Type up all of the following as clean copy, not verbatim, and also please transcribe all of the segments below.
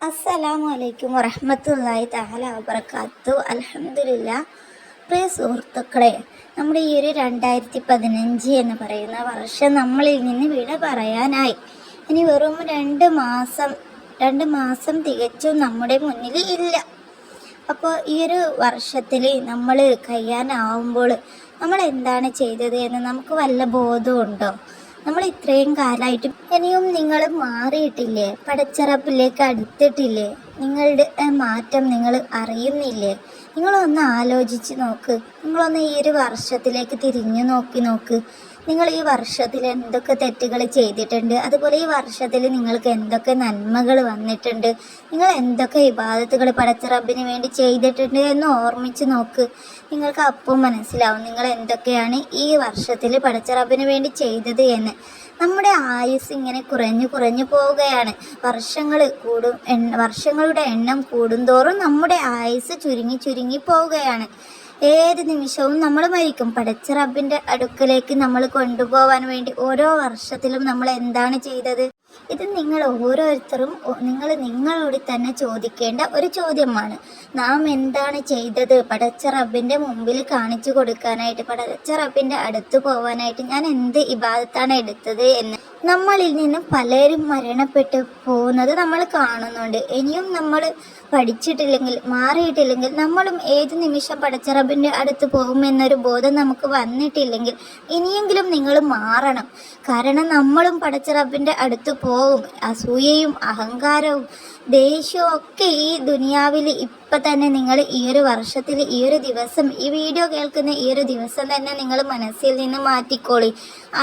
അസ്സലാമു അലൈക്കും വറഹ്മത്തുള്ളാഹി തആല വബറകാത്തു. അൽഹംദുലില്ലാ. പ്രിയ സുഹൃത്തുക്കളെ, നമ്മുടെ ഈ ഒരു 2015 എന്ന് പറയുന്ന വർഷം നമ്മളിൽ നിന്ന് വിട പറയാനായി. ഇനി വെറും രണ്ട് മാസം തികച്ചും നമ്മുടെ മുന്നിൽ ഇല്ല. അപ്പോൾ ഈ ഒരു വർഷത്തിൽ നമ്മൾ കഴിയാനാവുമ്പോൾ നമ്മൾ എന്താണ് ചെയ്തത് എന്ന് നമുക്ക് വല്ല ബോധമുണ്ടോ? നമ്മൾ ഇത്രയും കാലമായിട്ട് ഇനിയും നിങ്ങൾ മാറിയിട്ടില്ലേ? പടച്ചിറപ്പിലേക്ക് അടുത്തിട്ടില്ലേ? നിങ്ങളുടെ മാറ്റം നിങ്ങൾ അറിയുന്നില്ലേ? നിങ്ങളൊന്ന് ആലോചിച്ച് നോക്ക്. നിങ്ങളൊന്ന് ഈ ഒരു വർഷത്തിലേക്ക് തിരിഞ്ഞു നോക്ക്. നിങ്ങൾ ഈ വർഷത്തിൽ എന്തൊക്കെ തെറ്റുകൾ ചെയ്തിട്ടുണ്ട്, അതുപോലെ ഈ വർഷത്തിൽ നിങ്ങൾക്ക് എന്തൊക്കെ നന്മകൾ വന്നിട്ടുണ്ട്, നിങ്ങൾ എന്തൊക്കെ ഇബാദത്തുകൾ പടച്ച റബ്ബിന് വേണ്ടി ചെയ്തിട്ടുണ്ട് എന്ന് ഓർമ്മിച്ച് നോക്ക്. നിങ്ങൾക്ക് അപ്പം മനസ്സിലാവും നിങ്ങൾ എന്തൊക്കെയാണ് ഈ വർഷത്തിൽ പടച്ച റബ്ബിന് വേണ്ടി ചെയ്തത് എന്ന്. നമ്മുടെ ആയുസ് ഇങ്ങനെ കുറഞ്ഞു പോവുകയാണ്. വർഷങ്ങളുടെ എണ്ണം കൂടുന്തോറും നമ്മുടെ ആയുസ് ചുരുങ്ങി പോവുകയാണ്. ഏത് നിമിഷവും നമ്മൾ മരിക്കും. പടച്ച റബ്ബിൻ്റെ അടുക്കലേക്ക് നമ്മൾ കൊണ്ടുപോകാൻ വേണ്ടി ഓരോ വർഷത്തിലും നമ്മൾ എന്താണ് ചെയ്തത്? ഇത് നിങ്ങൾ ഓരോരുത്തരും നിങ്ങളോട് തന്നെ ചോദിക്കേണ്ട ഒരു ചോദ്യമാണ്. നാം എന്താണ് ചെയ്തത് പടച്ച റബ്ബിൻ്റെ മുമ്പിൽ കാണിച്ചു കൊടുക്കാനായിട്ട്, പടച്ച റബ്ബിൻ്റെ അടുത്ത് പോകാനായിട്ട് ഞാൻ എന്ത് ഇബാദത്താണ് എടുത്തത് എന്ന്. നമ്മളിൽ നിന്ന് പലരും മരണപ്പെട്ടു പോകുന്നത് നമ്മൾ കാണുന്നുണ്ട്. ഇനിയും നമ്മൾ പഠിച്ചിട്ടില്ലെങ്കിൽ, മാറിയിട്ടില്ലെങ്കിൽ, നമ്മളും ഏത് നിമിഷം പടച്ച റബ്ബിൻ്റെ അടുത്ത് പോകുമെന്നൊരു ബോധം നമുക്ക് വന്നിട്ടില്ലെങ്കിൽ ഇനിയെങ്കിലും നിങ്ങൾ മാറണം. കാരണം നമ്മളും പടച്ച റബ്ബിൻ്റെ അടുത്ത് പോകും. അസൂയയും അഹങ്കാരവും ദേഷ്യവും ഒക്കെ ഈ ദുനിയാവിൽ ഇപ്പം തന്നെ നിങ്ങൾ ഈ ഒരു വർഷത്തിൽ, ഈ ഒരു ദിവസം, ഈ വീഡിയോ കേൾക്കുന്ന ഈ ഒരു ദിവസം തന്നെ നിങ്ങൾ മനസ്സിൽ നിന്ന് മാറ്റിക്കോളി.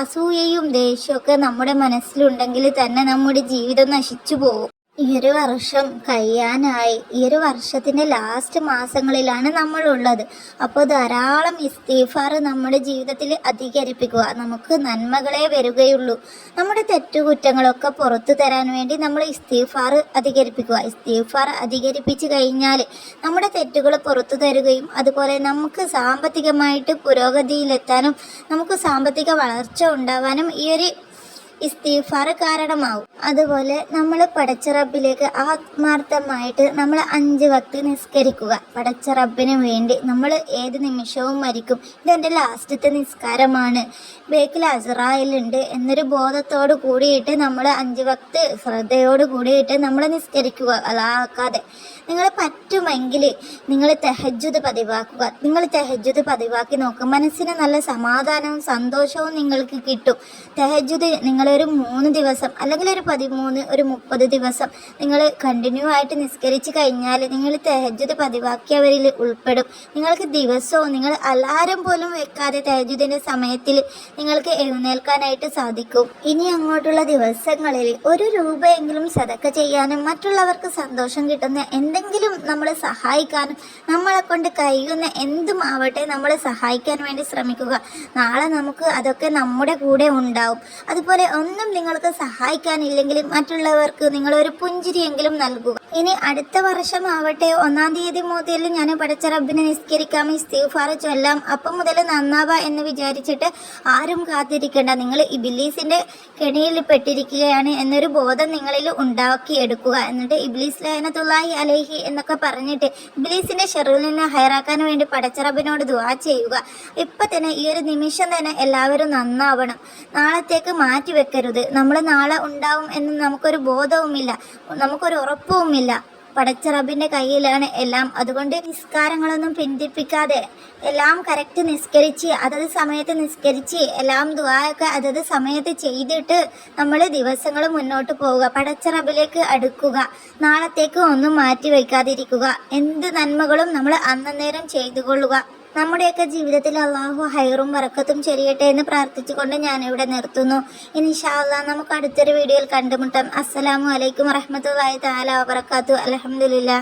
അസൂയയും ദേഷ്യമൊക്കെ നമ്മുടെ മനസ്സിലുണ്ടെങ്കിൽ തന്നെ നമ്മുടെ ജീവിതം നശിച്ചു പോകും. ഈ ഒരു വർഷം കഴിയാനായി. ഈ ഒരു വർഷത്തിൻ്റെ ലാസ്റ്റ് മാസങ്ങളിലാണ് നമ്മളുള്ളത്. അപ്പോൾ ധാരാളം ഇസ്തിഗ്ഫാർ നമ്മുടെ ജീവിതത്തിൽ അധികരിപ്പിക്കുക. നമുക്ക് നന്മകളെ വരികയുള്ളൂ. നമ്മുടെ തെറ്റുകുറ്റങ്ങളൊക്കെ പുറത്തു തരാൻ വേണ്ടി നമ്മൾ ഇസ്തിഗ്ഫാർ അധികരിപ്പിക്കുക. ഇസ്തിഗ്ഫാർ അധികരിപ്പിച്ച് കഴിഞ്ഞാൽ നമ്മുടെ തെറ്റുകൾ പുറത്തു തരുകയും അതുപോലെ നമുക്ക് സാമ്പത്തികമായിട്ട് പുരോഗതിയിലെത്താനും നമുക്ക് സാമ്പത്തിക വളർച്ച ഉണ്ടാവാനും ഈ ഒരു ഇസ്തിഗ്ഫാർ കാരണമാവും. അതുപോലെ നമ്മൾ പടച്ച റബ്ബിലേക്ക് ആത്മാർത്ഥമായിട്ട് നമ്മൾ 5 വക്ത് നിസ്കരിക്കുക. പടച്ച റബ്ബിന് വേണ്ടി നമ്മൾ ഏത് നിമിഷവും മരിക്കും. ഇതെൻ്റെ ലാസ്റ്റത്തെ നിസ്കാരമാണ്, ബേക്കിൽ അസ്റായിലുണ്ട് എന്നൊരു ബോധത്തോട് കൂടിയിട്ട് നമ്മൾ 5 വക്ത് ശ്രദ്ധയോട് കൂടിയിട്ട് നമ്മൾ നിസ്കരിക്കുക. അതാക്കാതെ നിങ്ങൾ പറ്റുമെങ്കിൽ നിങ്ങൾ തഹജ്ജുദ് പതിവാക്കുക. നിങ്ങൾ തഹജ്ജുദ് പതിവാക്കി നോക്കുക. മനസ്സിന് നല്ല സമാധാനവും സന്തോഷവും നിങ്ങൾക്ക് കിട്ടും. തഹജ്ജുദ് നിങ്ങളൊരു 3 ദിവസം അല്ലെങ്കിൽ ഒരു 13, ഒരു 30 ദിവസം നിങ്ങൾ കണ്ടിന്യൂ ആയിട്ട് നിസ്കരിച്ച് കഴിഞ്ഞാൽ നിങ്ങൾ തഹജ്ജുദ് പതിവാക്കിയവരിൽ ഉൾപ്പെടും. നിങ്ങൾക്ക് ദിവസവും നിങ്ങൾ അലാരം പോലും വെക്കാതെ തഹജ്ജുദിൻ്റെ സമയത്തിൽ നിങ്ങൾക്ക് എഴുന്നേൽക്കാനായിട്ട് സാധിക്കും. ഇനി അങ്ങോട്ടുള്ള ദിവസങ്ങളിൽ 1 രൂപയെങ്കിലും സദക്ക ചെയ്യാനും മറ്റുള്ളവർക്ക് സന്തോഷം കിട്ടുന്ന എന്തെങ്കിലും നമ്മൾ സഹായിക്കാനും, നമ്മളെ കൊണ്ട് കഴിയുന്ന എന്തും ആവട്ടെ നമ്മൾ സഹായിക്കാൻ വേണ്ടി ശ്രമിക്കുക. നാളെ നമുക്ക് അതൊക്കെ നമ്മുടെ കൂടെ ഉണ്ടാവും. അതുപോലെ ഒന്നും നിങ്ങൾക്ക് സഹായിക്കാനില്ലെങ്കിൽ മറ്റുള്ളവർക്ക് നിങ്ങളൊരു പുഞ്ചിരിയെങ്കിലും നൽകുക. ഇനി അടുത്ത വർഷം ആവട്ടെ 1-ാം തീയതി മുതൽ ഞാൻ പടച്ച റബ്ബിനെ നിസ്കരിക്കാം, ഇസ്തിഗ്ഫാർ ചൊല്ലാം, അപ്പം മുതൽ നന്നാവാ എന്ന് വിചാരിച്ചിട്ട് ആരും കാത്തിരിക്കേണ്ട. നിങ്ങൾ ഇബ്ലീസിൻ്റെ കെണിയിൽ പെട്ടിരിക്കുകയാണ് എന്നൊരു ബോധം നിങ്ങളിൽ ഉണ്ടാക്കിയെടുക്കുക. എന്നിട്ട് ഇബ്ലീസ് ലഅനത്തുല്ലാഹി അലൈഹി എന്നൊക്കെ പറഞ്ഞിട്ട് ഇബ്ലീസിൻ്റെ ഷർറിൽ നിന്ന് ഹൈറാക്കാൻ വേണ്ടി പടച്ച റബ്ബിനോട് ദുആ ചെയ്യുക. ഇപ്പം തന്നെ ഈ ഒരു നിമിഷം തന്നെ എല്ലാവരും നന്നാവണം. നാളത്തേക്ക് മാറ്റി വെക്കരുത്. നമ്മൾ നാളെ ഉണ്ടാവും എന്ന് നമുക്കൊരു ബോധവുമില്ല, നമുക്കൊരു ഉറപ്പുമില്ല. പടച്ച റബ്ബിൻ്റെ കയ്യിലാണ് എല്ലാം. അതുകൊണ്ട് നിസ്കാരങ്ങളൊന്നും പിന്തിപ്പിക്കാതെ എല്ലാം കറക്റ്റ് നിസ്കരിച്ച് അതത് സമയത്ത് നിസ്കരിച്ച് എല്ലാം ദുആയൊക്കെ അതത് സമയത്ത് ചെയ്തിട്ട് നമ്മൾ ദിവസങ്ങൾ മുന്നോട്ട് പോവുക. പടച്ച റബ്ബിലേക്ക് അടുക്കുക. നാളത്തേക്ക് ഒന്നും മാറ്റി വയ്ക്കാതിരിക്കുക. എന്ത് നന്മകളും നമ്മൾ അന്നേരം ചെയ്തു കൊള്ളുക. നമ്മുടെയൊക്കെ ജീവിതത്തിൽ അള്ളാഹു ഹൈറും ബറക്കത്തും ചൊരിയട്ടെ എന്ന് പ്രാർത്ഥിച്ചുകൊണ്ട് ഞാനിവിടെ നിർത്തുന്നു. ഇൻഷാ അല്ലാഹ് നമുക്ക് അടുത്തൊരു വീഡിയോയിൽ കണ്ടുമുട്ടാം. അസ്സലാമു അലൈക്കും വറഹ്മത്തുള്ളാഹി തആല വബറകാതുഹു. അൽഹംദുലില്ലാ.